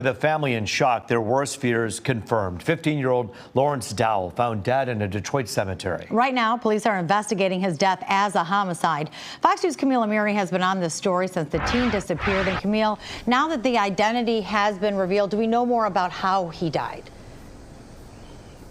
The family in shock, their worst fears confirmed. 15-year-old Lawrence Dowl found dead in a Detroit cemetery. Right now, police are investigating his death as a homicide. Fox News' Camille Amiri has been on this story since the teen disappeared. And Camille, now that the identity has been revealed, do we know more about how he died?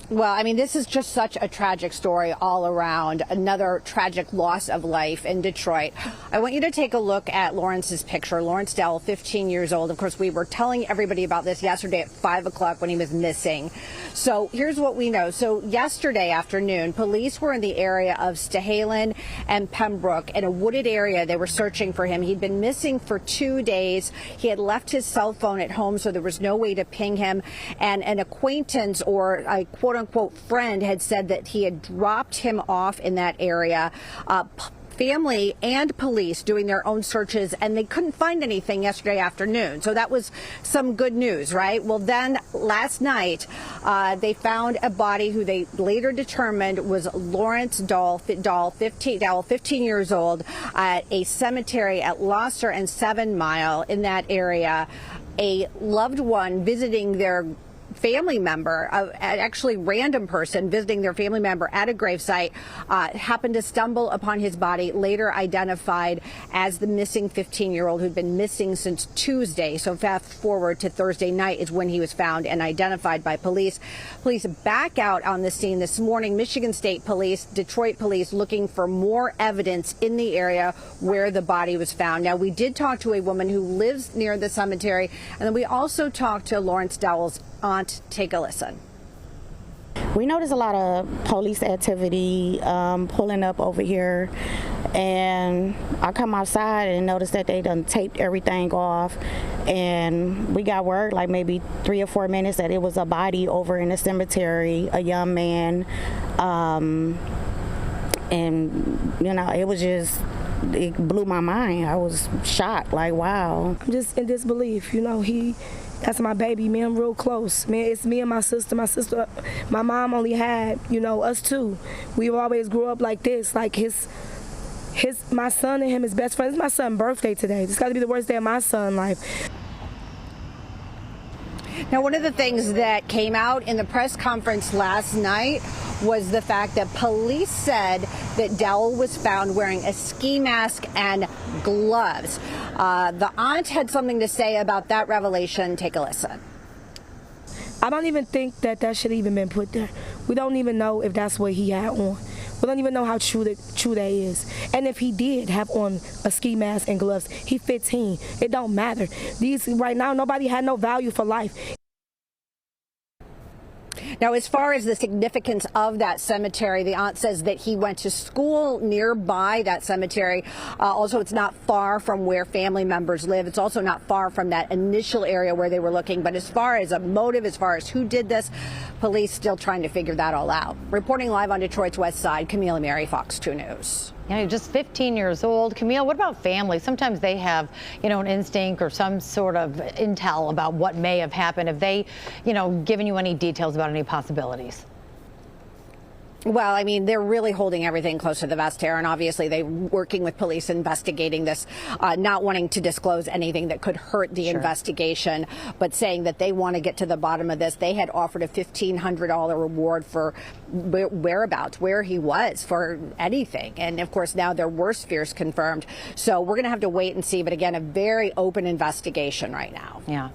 Well, I mean, this is just such a tragic story all around. Another tragic loss of life in Detroit. I want you to take a look at Lawrence's picture. Lawrence Dowl, 15 years old. Of course, we were telling everybody about this yesterday at 5 o'clock when he was missing. So here's what we know. So yesterday afternoon, police were in the area of Stahalen and Pembroke in a wooded area. They were searching for him. He'd been missing for 2 days. He had left his cell phone at home, so there was no way to ping him. And an acquaintance or a quote-unquote friend had said that he had dropped him off in that area. Family and police doing their own searches, and they couldn't find anything yesterday afternoon. So that was some good news, right? Well, then last night, they found a body who they later determined was Lawrence Dowl, 15 years old, at a cemetery at Losser and 7 Mile in that area. A loved one visiting their family member, actually random person visiting their family member at a gravesite, happened to stumble upon his body, later identified as the missing 15-year-old who'd been missing since Tuesday. So fast forward to Thursday night is when he was found and identified by police. Police back out on the scene this morning. Michigan State Police, Detroit Police looking for more evidence in the area where the body was found. Now, we did talk to a woman who lives near the cemetery, and then we also talked to Lawrence Dowell's aunt. Take a listen. We noticed a lot of police activity pulling up over here, and I come outside and noticed that they done taped everything off, and we got word like maybe 3 or 4 minutes that it was a body over in the cemetery, a young man, and you know, it blew my mind. I was shocked, like, wow. I'm just in disbelief, you know. That's my baby. Me and him real close. Man, it's me and my sister. My mom only had, you know, us two. We always grew up like this. Like my son and him is best friends. It's my son's birthday today. It's got to be the worst day of my son's life. Now, one of the things that came out in the press conference last night was the fact that police said that Dowl was found wearing a ski mask and gloves. The aunt had something to say about that revelation. Take a listen. I don't even think that should even been put there. We don't even know if that's what he had on. We don't even know how true that is. And if he did have on a ski mask and gloves, he's 15. It don't matter. Right now, nobody had no value for life. Now, as far as the significance of that cemetery, the aunt says that he went to school nearby that cemetery. Also, it's not far from where family members live. It's also not far from that initial area where they were looking. But as far as a motive, as far as who did this, police still trying to figure that all out. Reporting live on Detroit's west side, Camille Amiri, Fox 2 News. You know, just 15 years old. Camille, what about family? Sometimes they have, you know, an instinct or some sort of intel about what may have happened. Have they, you know, given you any details about any possibilities? Well, I mean, they're really holding everything close to the vest here, and obviously they're working with police investigating this, not wanting to disclose anything that could hurt the investigation, but saying that they want to get to the bottom of this. They had offered a $1,500 reward for whereabouts, where he was, for anything. And of course, now their worst fears confirmed. So we're going to have to wait and see. But again, a very open investigation right now. Yeah.